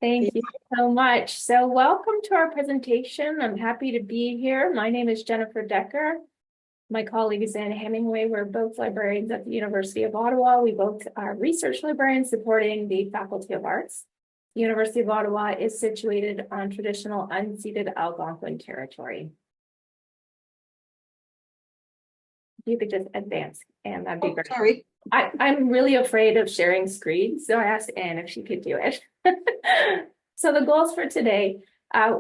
Thank you so much. So welcome to our presentation. I'm happy to be here. My name is Jennifer Dekker. My colleague is Anne Hemingway. We're both librarians at the University of Ottawa. We both are research librarians supporting the Faculty of Arts. The University of Ottawa is situated on traditional unceded Algonquin territory. If you could just advance, Anne, that'd be great. Sorry. I'm really afraid of sharing screens, so I asked Anne if she could do it. So the goals for today,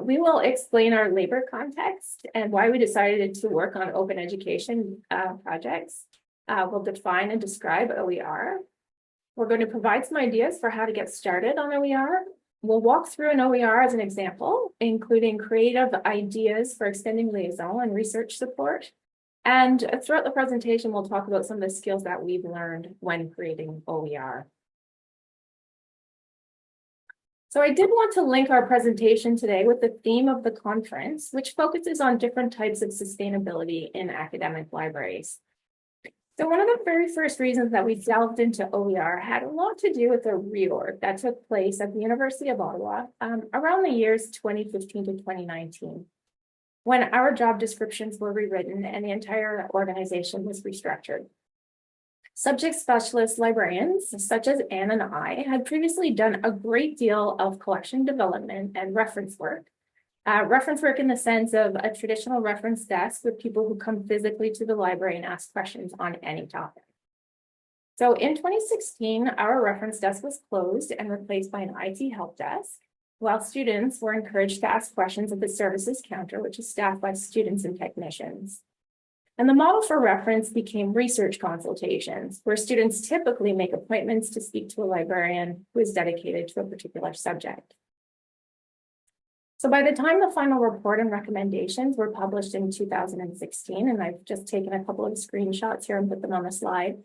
we will explain our labor context and why we decided to work on open education projects. We'll define and describe OER. We're going to provide some ideas for how to get started on OER. We'll walk through an OER as an example, including creative ideas for extending liaison and research support. And throughout the presentation, we'll talk about some of the skills that we've learned when creating OER. So I did want to link our presentation today with the theme of the conference, which focuses on different types of sustainability in academic libraries. So one of the very first reasons that we delved into OER had a lot to do with a reorg that took place at the University of Ottawa around the years 2015 to 2019. When our job descriptions were rewritten and the entire organization was restructured. Subject specialist librarians, such as Anne and I, had previously done a great deal of collection development and reference work. Reference work in the sense of a traditional reference desk with people who come physically to the library and ask questions on any topic. So in 2016, our reference desk was closed and replaced by an IT help desk, while students were encouraged to ask questions at the services counter, which is staffed by students and technicians. And the model for reference became research consultations, where students typically make appointments to speak to a librarian who is dedicated to a particular subject. So by the time the final report and recommendations were published in 2016, and I've just taken a couple of screenshots here and put them on the slide,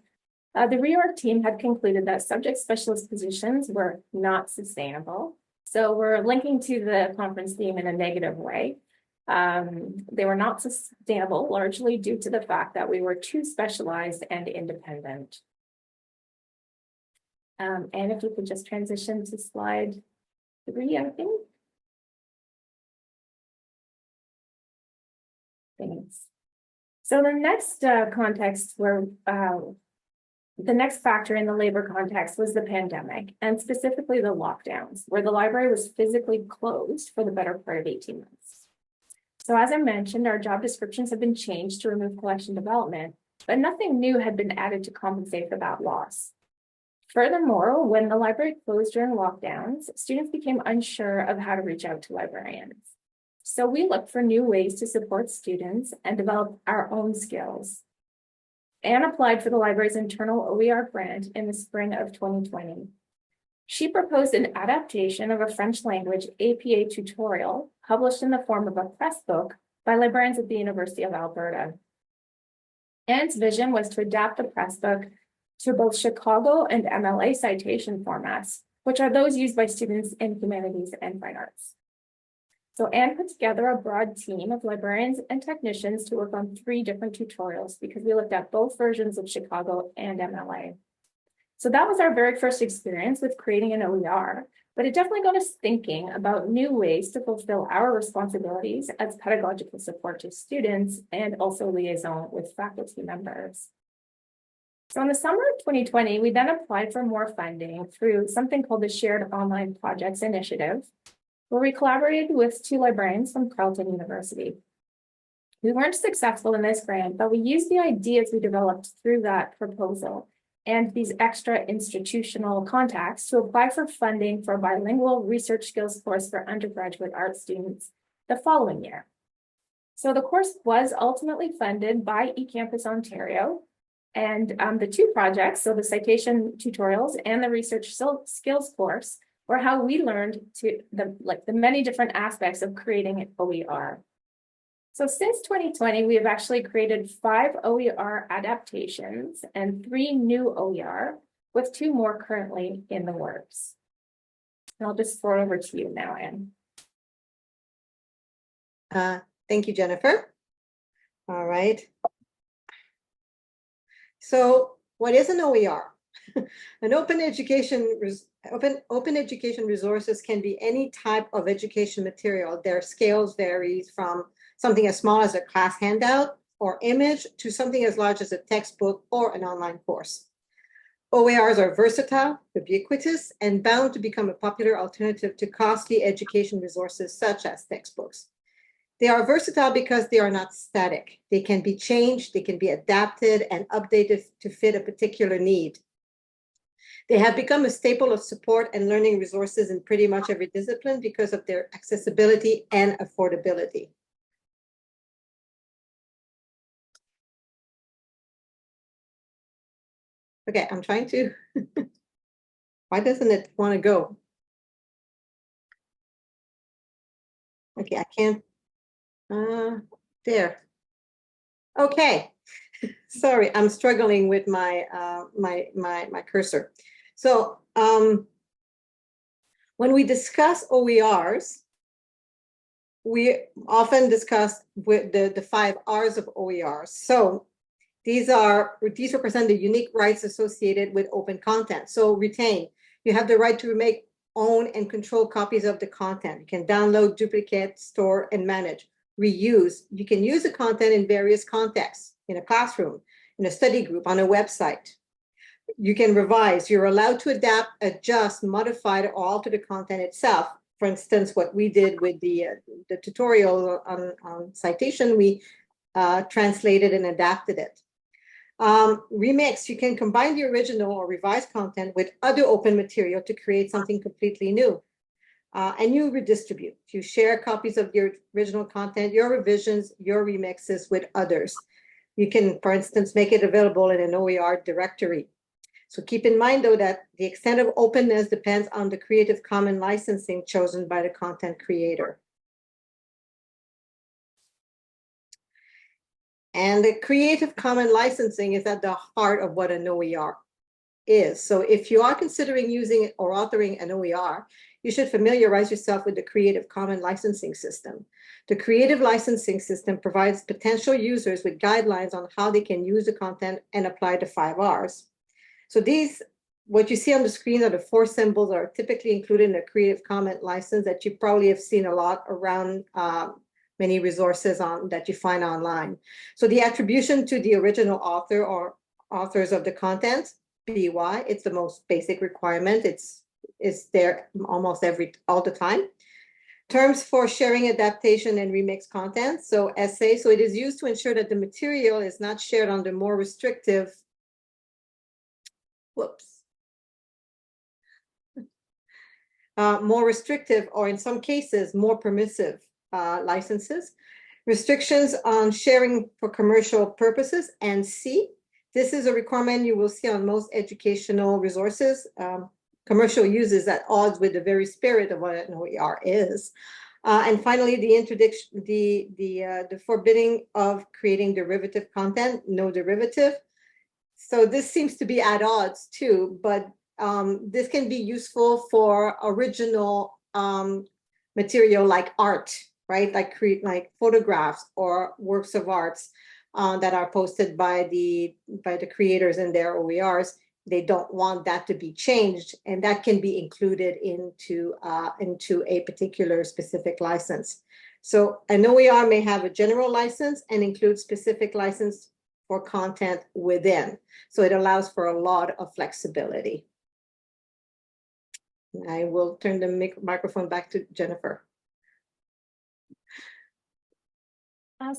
the reorg team had concluded that subject specialist positions were not sustainable. So we're linking to the conference theme in a negative way. They were not sustainable, largely due to the fact that we were too specialized and independent. And if we could just transition to slide 3, I think. Thanks. So the next context where the next factor in the labor context was the pandemic, and specifically the lockdowns, where the library was physically closed for the better part of 18 months. So as I mentioned, our job descriptions have been changed to remove collection development, but nothing new had been added to compensate for that loss. Furthermore, when the library closed during lockdowns, students became unsure of how to reach out to librarians. So we looked for new ways to support students and develop our own skills. Anne applied for the library's internal OER grant in the spring of 2020. She proposed an adaptation of a French language APA tutorial published in the form of a press book by librarians at the University of Alberta. Anne's vision was to adapt the press book to both Chicago and MLA citation formats, which are those used by students in humanities and fine arts. So Anne put together a broad team of librarians and technicians to work on 3 different tutorials because we looked at both versions of Chicago and MLA. So that was our very first experience with creating an OER, but it definitely got us thinking about new ways to fulfill our responsibilities as pedagogical support to students and also liaison with faculty members. So in the summer of 2020, we then applied for more funding through something called the Shared Online Projects Initiative, where we collaborated with 2 librarians from Carleton University. We weren't successful in this grant, but we used the ideas we developed through that proposal and these extra institutional contacts to apply for funding for a bilingual research skills course for undergraduate art students the following year. So the course was ultimately funded by eCampus Ontario, and the 2 projects, so the citation tutorials and the research skills course, or how we learned the many different aspects of creating an OER. So since 2020, we have actually created 5 OER adaptations and 3 new OER, with 2 more currently in the works. And I'll just throw it over to you now, Anne. Thank you, Jennifer. All right. So what is an OER? An open education resources can be any type of education material. Their scales varies from something as small as a class handout or image to something as large as a textbook or an online course. OERs are versatile, ubiquitous, and bound to become a popular alternative to costly education resources such as textbooks. They are versatile because they are not static. They can be changed, they can be adapted and updated to fit a particular need. They have become a staple of support and learning resources in pretty much every discipline because of their accessibility and affordability. Okay, I'm trying to, why doesn't it want to go? Okay, I can't, there. Okay, sorry, I'm struggling with my my cursor. So when we discuss OERs, we often discuss with the 5 R's of OERs. So these represent the unique rights associated with open content. So retain, you have the right to make, own, and control copies of the content. You can download, duplicate, store, and manage. Reuse, you can use the content in various contexts, in a classroom, in a study group, on a website. You can revise, you're allowed to adapt, adjust, modify, or alter the content itself. For instance, what we did with the tutorial on citation, we translated and adapted it. Remix, you can combine the original or revised content with other open material to create something completely new. And you redistribute. You share copies of your original content, your revisions, your remixes with others. You can, for instance, make it available in an OER directory. So keep in mind, though, that the extent of openness depends on the Creative Commons licensing chosen by the content creator. And the Creative Commons licensing is at the heart of what an OER is. So if you are considering using or authoring an OER, you should familiarize yourself with the Creative Commons licensing system. The Creative Licensing System provides potential users with guidelines on how they can use the content and apply the 5 R's. So these, what you see on the screen are the 4 symbols that are typically included in a Creative Commons license that you probably have seen a lot around many resources that you find online. So the attribution to the original author or authors of the content, BY, it's the most basic requirement. It's there almost all the time. Terms for sharing, adaptation, and remix content. So SA, so it is used to ensure that the material is not shared under more restrictive, more restrictive, or in some cases, more permissive licenses. Restrictions on sharing for commercial purposes. And C, this is a requirement you will see on most educational resources. Commercial use is at odds with the very spirit of what an OER is. And finally, the interdiction, the forbidding of creating derivative content, no derivative. So this seems to be at odds too, but this can be useful for original material like art, right? Like photographs or works of arts that are posted by the creators in their OERs. They don't want that to be changed, and that can be included into a particular specific license. So an OER may have a general license and include specific license for content within. So it allows for a lot of flexibility. I will turn the microphone back to Jennifer.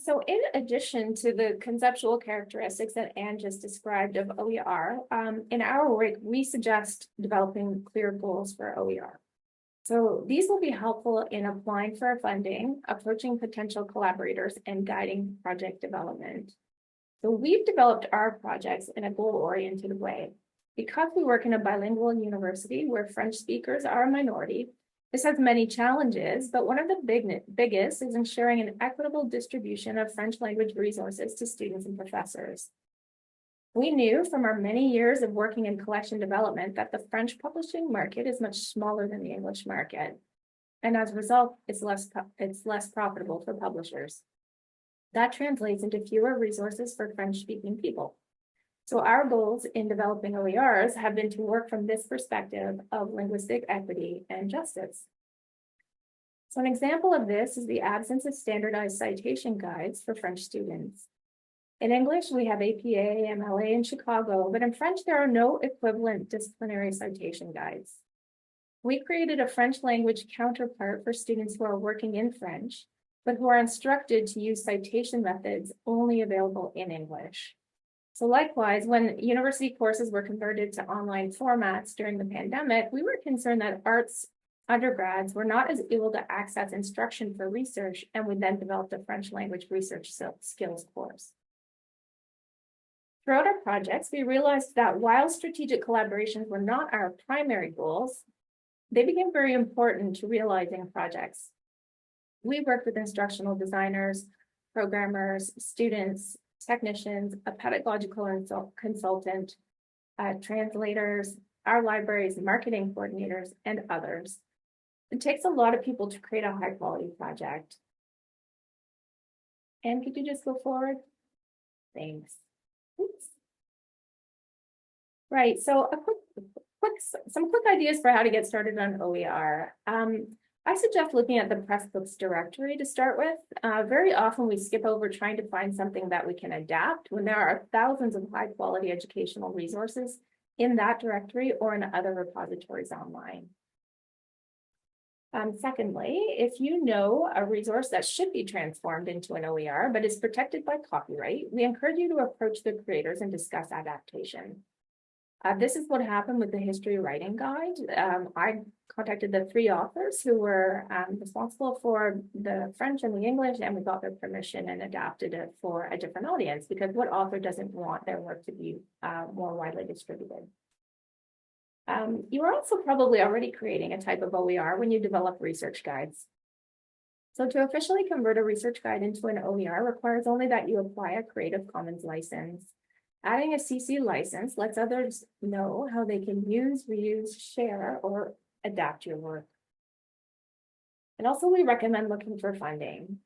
So in addition to the conceptual characteristics that Anne just described of OER, in our work, we suggest developing clear goals for OER. So these will be helpful in applying for funding, approaching potential collaborators, and guiding project development. So we've developed our projects in a goal-oriented way. Because we work in a bilingual university where French speakers are a minority, this has many challenges, but one of the biggest is ensuring an equitable distribution of French language resources to students and professors. We knew from our many years of working in collection development that the French publishing market is much smaller than the English market. And as a result, it's less profitable for publishers. That translates into fewer resources for French-speaking people. So our goals in developing OERs have been to work from this perspective of linguistic equity and justice. So an example of this is the absence of standardized citation guides for French students. In English, we have APA, MLA in Chicago, but in French, there are no equivalent disciplinary citation guides. We created a French language counterpart for students who are working in French, but who are instructed to use citation methods only available in English. So likewise, when university courses were converted to online formats during the pandemic, we were concerned that arts undergrads were not as able to access instruction for research, and we then developed a French language research skills course. Throughout our projects, we realized that while strategic collaborations were not our primary goals, they became very important to realizing projects. We worked with instructional designers, programmers, students, technicians, a pedagogical consultant, translators, our library's marketing coordinators, and others. It takes a lot of people to create a high quality project. And could you just go forward? Thanks. Oops. Right, so some quick ideas for how to get started on OER. I suggest looking at the Pressbooks directory to start with. Very often we skip over trying to find something that we can adapt when there are thousands of high quality educational resources in that directory or in other repositories online. Secondly, if you know a resource that should be transformed into an OER but is protected by copyright, we encourage you to approach the creators and discuss adaptation. This is what happened with the history writing guide. I contacted the 3 authors who were responsible for the French and the English, and we got their permission and adapted it for a different audience, because what author doesn't want their work to be more widely distributed? You are also probably already creating a type of OER when you develop research guides. So to officially convert a research guide into an OER requires only that you apply a Creative Commons license. Adding a CC license lets others know how they can use, reuse, share, or adapt your work. And also we recommend looking for funding.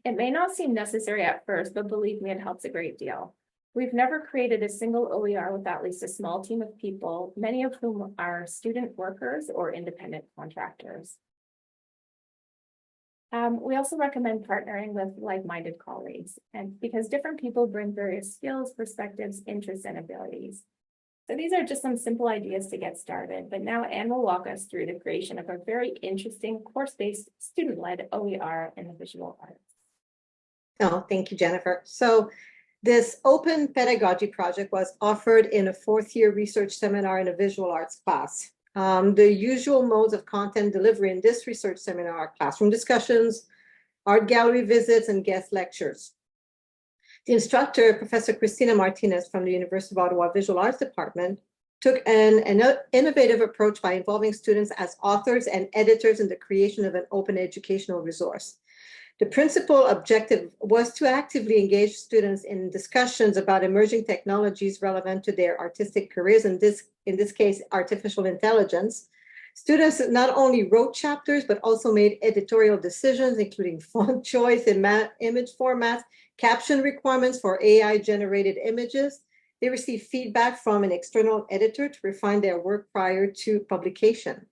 It may not seem necessary at first, but believe me, it helps a great deal. We've never created a single OER with at least a small team of people, many of whom are student workers or independent contractors. We also recommend partnering with like-minded colleagues, and because different people bring various skills, perspectives, interests, and abilities. So these are just some simple ideas to get started, but now Anne will walk us through the creation of a very interesting course-based student-led OER in the visual arts. Oh, thank you, Jennifer. So this open pedagogy project was offered in a 4th-year research seminar in a visual arts class. The usual modes of content delivery in this research seminar are classroom discussions, art gallery visits, and guest lectures. The instructor, Professor Christina Martinez from the University of Ottawa Visual Arts Department, took an innovative approach by involving students as authors and editors in the creation of an open educational resource. The principal objective was to actively engage students in discussions about emerging technologies relevant to their artistic careers, in this case, artificial intelligence. Students not only wrote chapters, but also made editorial decisions, including font choice, image formats, caption requirements for AI-generated images. They received feedback from an external editor to refine their work prior to publication.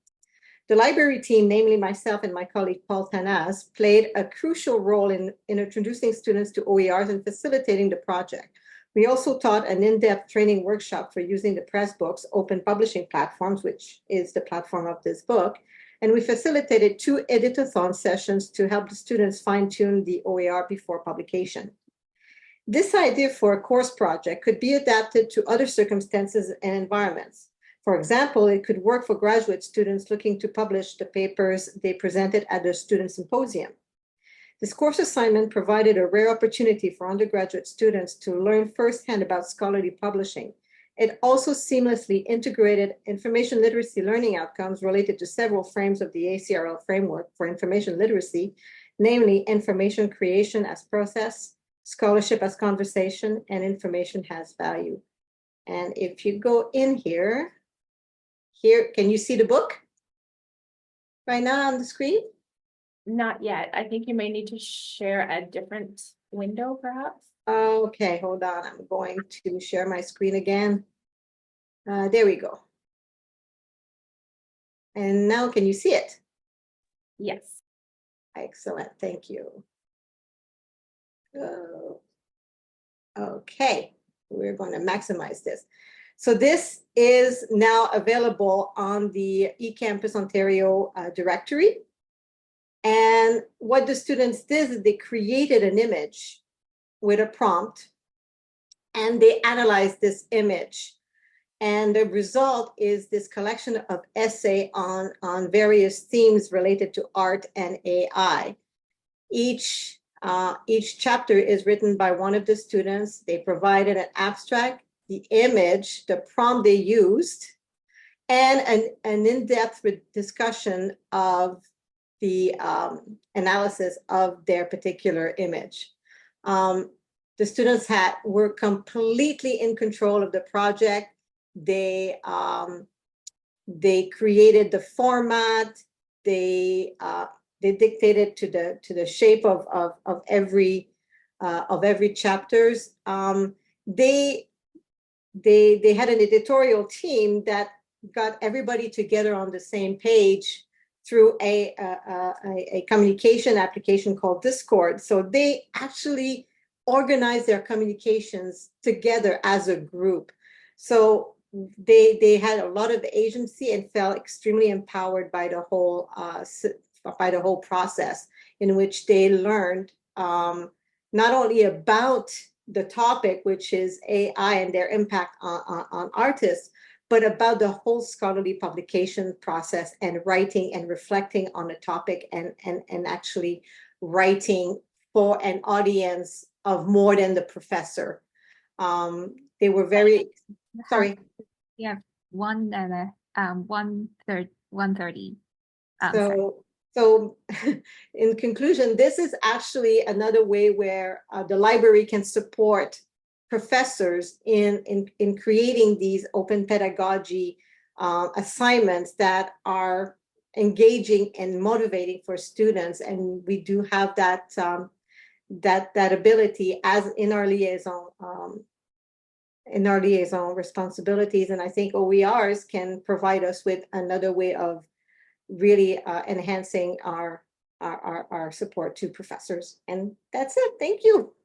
The library team, namely myself and my colleague Paul Tanaz, played a crucial role in introducing students to OERs and facilitating the project. We also taught an in-depth training workshop for using the Pressbooks open publishing platforms, which is the platform of this book. And we facilitated 2 editathon sessions to help the students fine-tune the OER before publication. This idea for a course project could be adapted to other circumstances and environments. For example, it could work for graduate students looking to publish the papers they presented at the student symposium. This course assignment provided a rare opportunity for undergraduate students to learn firsthand about scholarly publishing. It also seamlessly integrated information literacy learning outcomes related to several frames of the ACRL framework for information literacy, namely information creation as process, scholarship as conversation, and information has value. And if you go in here, can you see the book right now on the screen? Not yet. I think you may need to share a different window, perhaps. Okay, hold on. I'm going to share my screen again. There we go. And now can you see it? Yes. Excellent, thank you. Okay, we're going to maximize this. So this is now available on the eCampus Ontario directory. And what the students did is they created an image with a prompt and they analyzed this image. And the result is this collection of essay on various themes related to art and AI. Each chapter is written by one of the students. They provided an abstract, the image, the prompt they used, and an in-depth discussion of the analysis of their particular image. The students were completely in control of the project. They created the format. They dictated to the shape of every chapters. They had an editorial team that got everybody together on the same page through a communication application called Discord. So they actually organized their communications together as a group. So they had a lot of agency and felt extremely empowered by the whole process, in which they learned not only about the topic, which is AI and their impact on artists, but about the whole scholarly publication process and writing and reflecting on the topic and actually writing for an audience of more than the professor. They were very, sorry. Yeah, 1:30. So in conclusion, this is actually another way where the library can support professors in creating these open pedagogy assignments that are engaging and motivating for students. And we do have that ability as in our liaison responsibilities. And I think OERs can provide us with another way of really enhancing our support to professors. And that's it. Thank you.